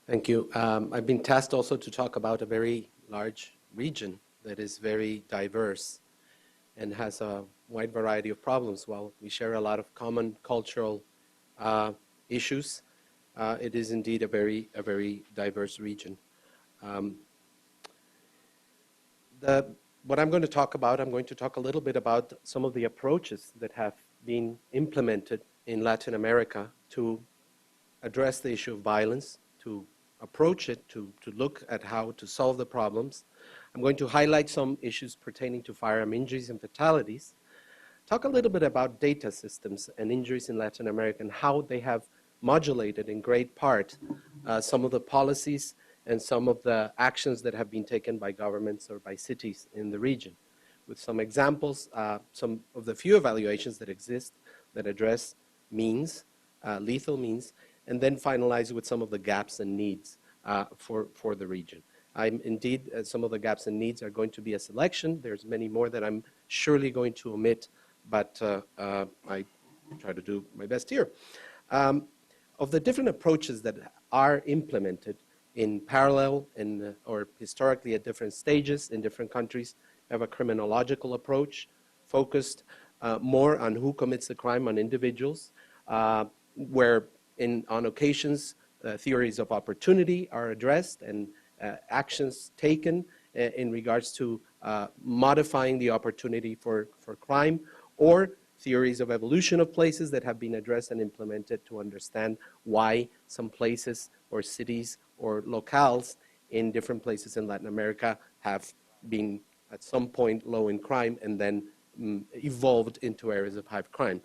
Thank you. I've been tasked also to talk about a very large region that is very diverse and has a wide variety of problems. While we share a lot of common cultural issues, it is indeed a very diverse region. Um, what I'm going to talk about, I'm going to talk a little bit about some of the approaches that have been implemented in Latin America to address the issue of violence, to approach it, to look at how to solve the problems. I'm going to highlight some issues pertaining to firearm injuries and fatalities, talk a little bit about data systems and injuries in Latin America and how they have modulated in great part some of the policies and some of the actions that have been taken by governments or by cities in the region. With some examples, some of the few evaluations that exist that address means, lethal means, and then finalize with some of the gaps and needs for the region. Indeed, some of the gaps and needs are going to be a selection. There's many more that I'm surely going to omit, but I try to do my best here. Of the different approaches that are implemented in parallel or historically at different stages in different countries, we have a criminological approach focused more on who commits the crime on individuals, where on occasions theories of opportunity are addressed and actions taken in regards to modifying the opportunity for crime, or theories of evolution of places that have been addressed and implemented to understand why some places or cities or locales in different places in Latin America have been at some point low in crime and then evolved into areas of high crime.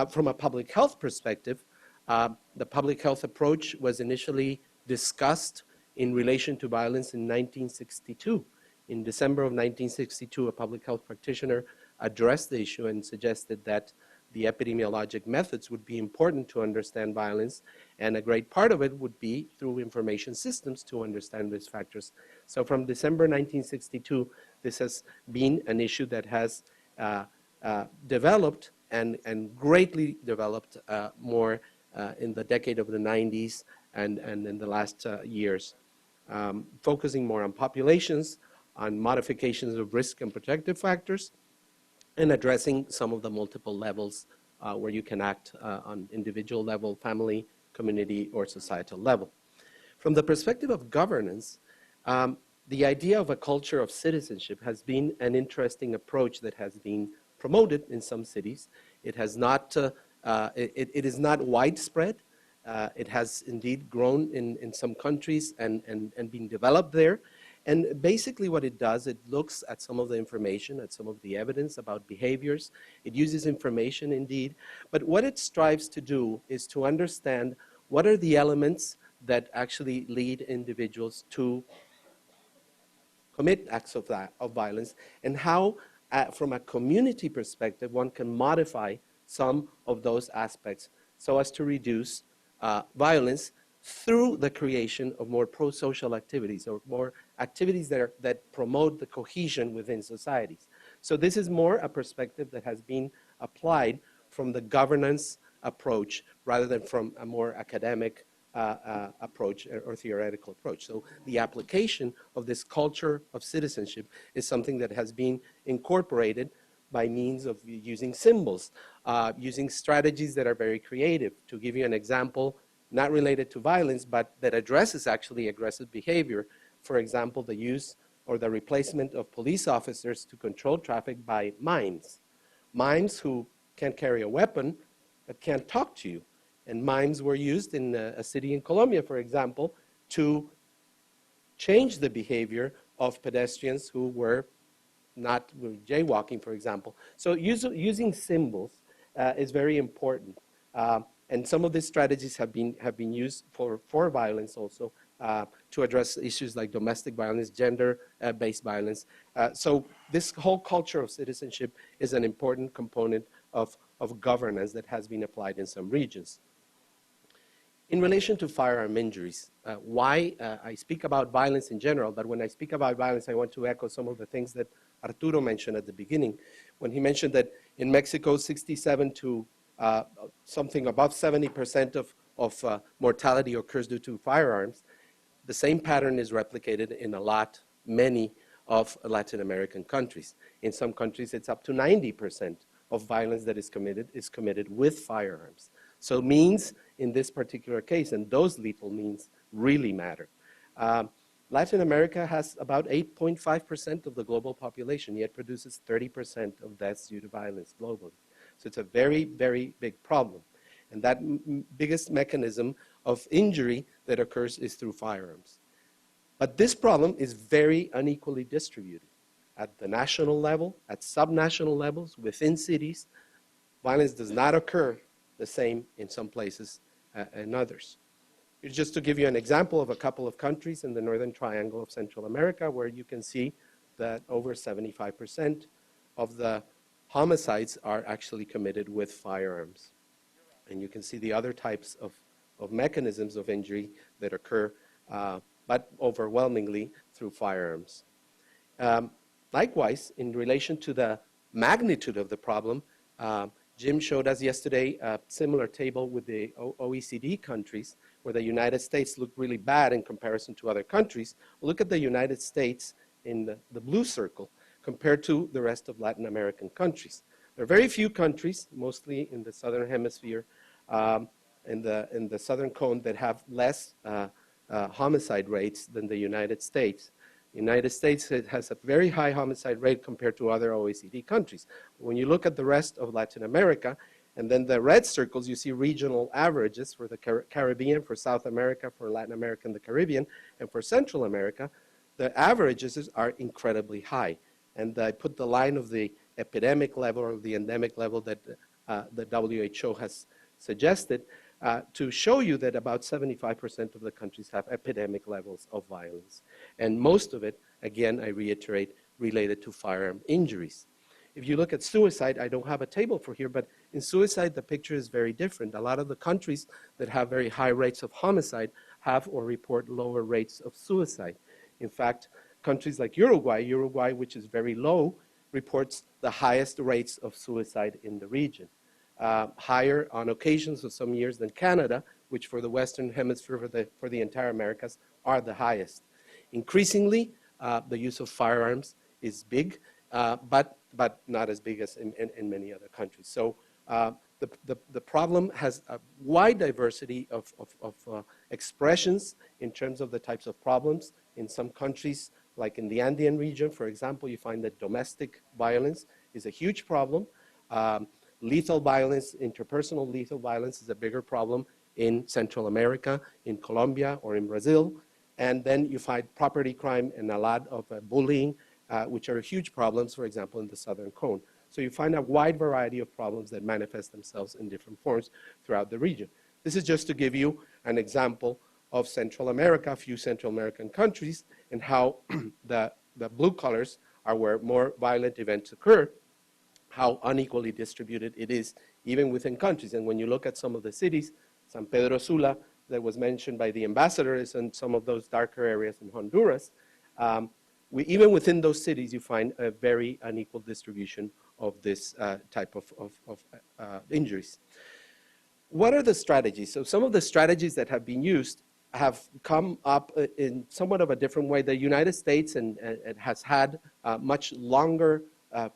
From a public health perspective, the public health approach was initially discussed in relation to violence in 1962. In December of 1962, a public health practitioner addressed the issue and suggested that the epidemiologic methods would be important to understand violence, and a great part of it would be through information systems to understand risk factors. So from December 1962, this has been an issue that has developed and greatly developed more in the decade of the 90s and in the last years, focusing more on populations, on modifications of risk and protective factors, and addressing some of the multiple levels where you can act on individual level, family, community, or societal level. From the perspective of governance, the idea of a culture of citizenship has been an interesting approach that has been promoted in some cities. It has not, it is not widespread. It has indeed grown in some countries and been developed there. And basically what it does, it looks at some of the information, at some of the evidence about behaviors. It uses information indeed. But what it strives to do is to understand what are the elements that actually lead individuals to commit acts of violence, and how, from a community perspective, one can modify some of those aspects so as to reduce violence through the creation of more pro-social activities or more activities that promote the cohesion within societies. So this is more a perspective that has been applied from the governance approach rather than from a more academic approach or theoretical approach. So the application of this culture of citizenship is something that has been incorporated by means of using symbols, using strategies that are very creative. To give you an example, not related to violence, but that addresses actually aggressive behavior. For example, the use or the replacement of police officers to control traffic by mimes. Mimes who can carry a weapon but can't talk to you. And mimes were used in a city in Colombia, for example, to change the behavior of pedestrians who were not jaywalking, for example. So using symbols is very important. And some of these strategies have been used for violence also to address issues like domestic violence, gender-based violence. So this whole culture of citizenship is an important component of governance that has been applied in some regions. In relation to firearm injuries, why I speak about violence in general, but when I speak about violence, I want to echo some of the things that Arturo mentioned at the beginning, when he mentioned that in Mexico, 67 to something above 70% of mortality occurs due to firearms. the same pattern is replicated in many of Latin American countries. In some countries, it's up to 90% of violence that is committed with firearms. So means in this particular case, and those lethal means really matter. Latin America has about 8.5% of the global population, yet produces 30% of deaths due to violence globally. So it's a very, very big problem. And that biggest mechanism of injury that occurs is through firearms. But this problem is very unequally distributed. At the national level, at subnational levels, within cities, violence does not occur the same in some places and others. Just to give you an example of a couple of countries in the Northern Triangle of Central America, where you can see that over 75% of the homicides are actually committed with firearms. And you can see the other types of mechanisms of injury that occur, but overwhelmingly through firearms. Likewise, in relation to the magnitude of the problem, Jim showed us yesterday a similar table with the OECD countries, where the United States looked really bad in comparison to other countries. Look at the United States in the blue circle compared to the rest of Latin American countries. There are very few countries, mostly in the southern hemisphere, in the southern cone, that have less homicide rates than the United States. The United States has a very high homicide rate compared to other OECD countries. When you look at the rest of Latin America, and then the red circles, you see regional averages for the Caribbean, for South America, for Latin America and the Caribbean, and for Central America, the averages are incredibly high. And I put the line of the epidemic level or the endemic level that the WHO has suggested to show you that about 75% of the countries have epidemic levels of violence. And most of it, again, I reiterate, related to firearm injuries. If you look at suicide, I don't have a table for here, but in suicide, the picture is very different. A lot of the countries that have very high rates of homicide have or report lower rates of suicide. In fact, countries like Uruguay, which is very low, reports the highest rates of suicide in the region. Higher on occasions of some years than Canada, which for the Western Hemisphere, for the entire Americas, are the highest. Increasingly, the use of firearms is big, but not as big as in many other countries. So the problem has a wide diversity of expressions in terms of the types of problems. In some countries, like in the Andean region, for example, you find that domestic violence is a huge problem. Lethal violence, interpersonal lethal violence, is a bigger problem in Central America, in Colombia, or in Brazil. And then you find property crime and a lot of bullying, which are huge problems, for example, in the Southern Cone. So you find a wide variety of problems that manifest themselves in different forms throughout the region. This is just to give you an example of Central America, a few Central American countries, and how the blue colors are where more violent events occur, how unequally distributed it is, even within countries. And when you look at some of the cities, San Pedro Sula, that was mentioned by the ambassador, is in some of those darker areas in Honduras. Even within those cities, you find a very unequal distribution of this type of injuries. What are the strategies? So some of the strategies that have been used have come up in somewhat of a different way. The United States has had much longer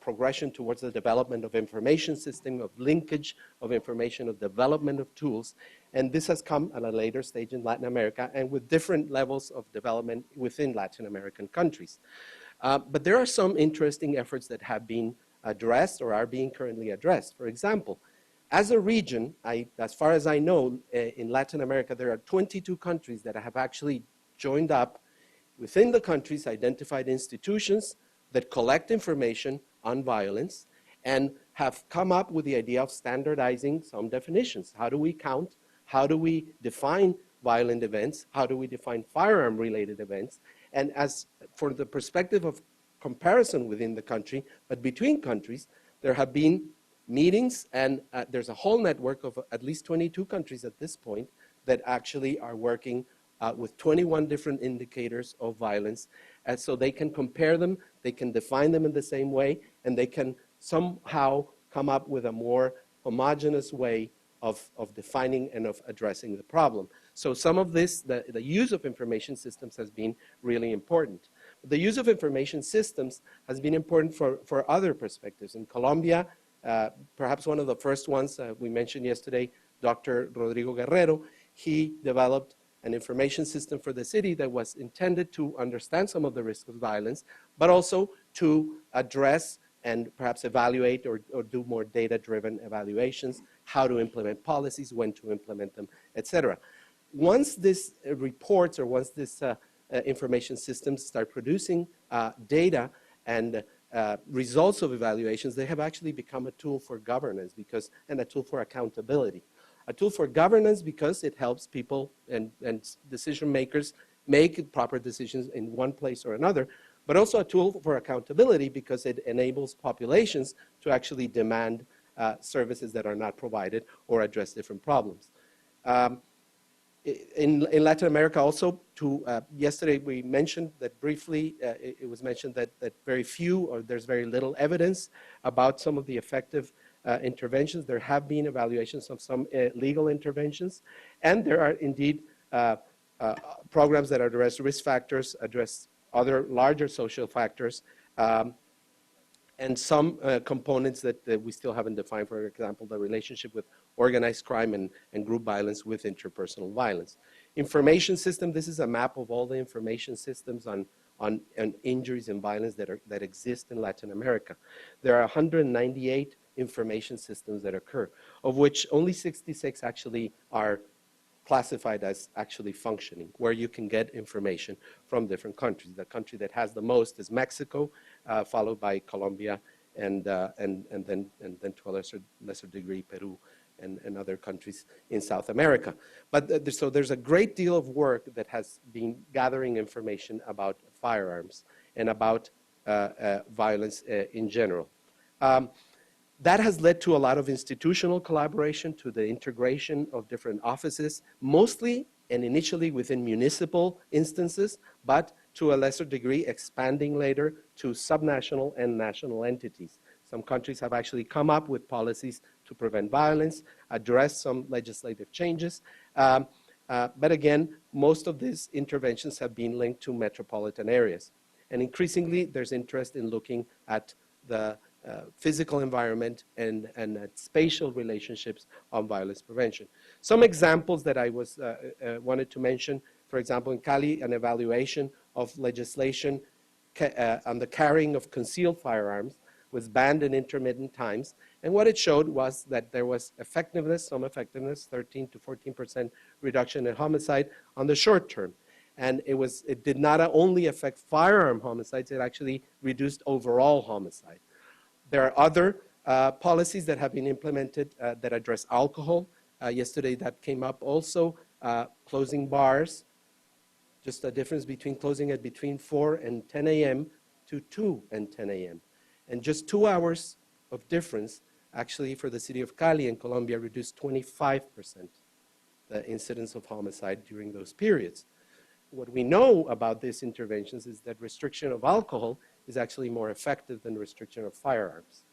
progression towards the development of information system, of linkage of information, of development of tools. And this has come at a later stage in Latin America and with different levels of development within Latin American countries. But there are some interesting efforts that have been addressed or are being currently addressed. For example, as a region, as far as I know, in Latin America, there are 22 countries that have actually joined up within the countries, identified institutions that collect information on violence and have come up with the idea of standardizing some definitions. How do we count? How do we define violent events? How do we define firearm-related events? And as for the perspective of comparison within the country, but between countries, there have been meetings, and there's a whole network of at least 22 countries at this point that actually are working with 21 different indicators of violence. And so they can compare them, they can define them in the same way, and they can somehow come up with a more homogeneous way of defining and of addressing the problem. So some of this, the use of information systems has been really important. The use of information systems has been important for other perspectives. In Colombia, perhaps one of the first ones we mentioned yesterday, Dr. Rodrigo Guerrero, he developed an information system for the city that was intended to understand some of the risks of violence, but also to address and perhaps evaluate or do more data-driven evaluations, how to implement policies, when to implement them, et cetera. Once these reports or once this information systems start producing data and results of evaluations, they have actually become a tool for governance and a tool for accountability. A tool for governance because it helps people and decision makers make proper decisions in one place or another, but also a tool for accountability because it enables populations to actually demand services that are not provided or address different problems. In Latin America also, yesterday we mentioned that briefly, it was mentioned that very few or there's very little evidence about some of the effective interventions. There have been evaluations of some legal interventions, and there are indeed programs that address risk factors, address other larger social factors, and some components that we still haven't defined, for example, the relationship with organized crime and group violence with interpersonal violence. Information system, this is a map of all the information systems on injuries and violence that exist in Latin America. There are 198 information systems that occur, of which only 66 actually are classified as actually functioning, where you can get information from different countries. The country that has the most is Mexico, followed by Colombia, and then to a lesser degree Peru and other countries in South America. But so there's a great deal of work that has been gathering information about firearms and about violence in general. That has led to a lot of institutional collaboration, to the integration of different offices, mostly and initially within municipal instances, but to a lesser degree expanding later to subnational and national entities. Some countries have actually come up with policies to prevent violence, address some legislative changes. But again, most of these interventions have been linked to metropolitan areas. And increasingly, there's interest in looking at the physical environment and at spatial relationships on violence prevention. Some examples that I wanted to mention, for example, in Cali, an evaluation of legislation on the carrying of concealed firearms was banned in intermittent times. And what it showed was that there was effectiveness, some effectiveness, 13 to 14% reduction in homicide on the short term. And it did not only affect firearm homicides, it actually reduced overall homicide. There are other policies that have been implemented that address alcohol. Yesterday that came up also, closing bars, just a difference between closing at between 4 and 10 a.m. to 2 and 10 a.m. And just 2 hours of difference actually for the city of Cali in Colombia reduced 25% the incidence of homicide during those periods. What we know about these interventions is that restriction of alcohol is actually more effective than restriction of firearms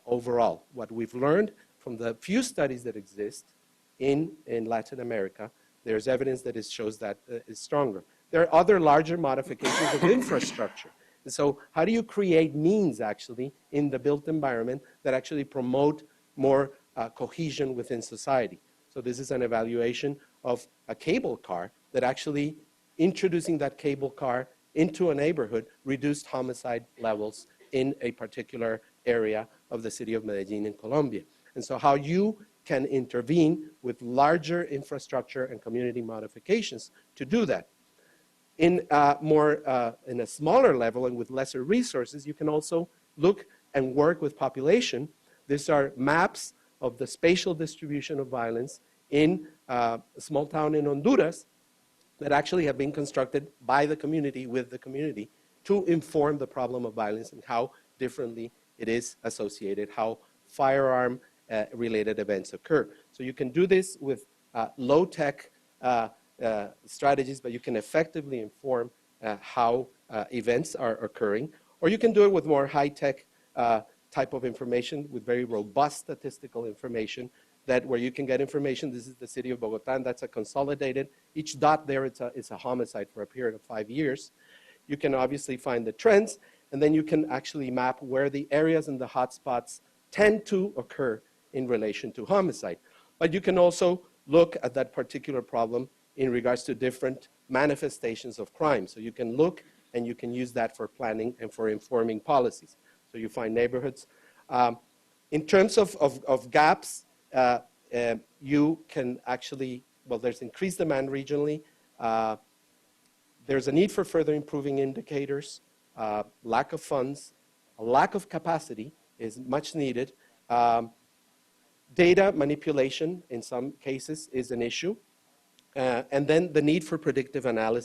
overall. What we've learned from the few studies that exist in Latin America, there's evidence that it shows that is stronger. There are other larger modifications of infrastructure. And so how do you create means actually in the built environment that actually promote more cohesion within society? So this is an evaluation of a cable car that actually introducing that cable car into a neighborhood reduced homicide levels in a particular area of the city of Medellin in Colombia. And so how you can intervene with larger infrastructure and community modifications to do that. In a smaller level and with lesser resources, you can also look and work with population. These are maps of the spatial distribution of violence in a small town in Honduras that actually have been constructed by the community, with the community, to inform the problem of violence and how differently it is associated, how firearm-related events occur. So you can do this with low-tech strategies, but you can effectively inform how events are occurring. Or you can do it with more high-tech type of information, with very robust statistical information that where you can get information. This is the city of Bogotá, and that's a consolidated. Each dot there, it's a homicide for a period of 5 years. You can obviously find the trends, and then you can actually map where the areas and the hotspots tend to occur in relation to homicide. But you can also look at that particular problem in regards to different manifestations of crime. So you can look and you can use that for planning and for informing policies. So you find neighborhoods. In terms of gaps, you can actually, well, there's increased demand regionally. There's a need for further improving indicators, lack of funds, a lack of capacity is much needed. Data manipulation in some cases is an issue. And then the need for predictive analysis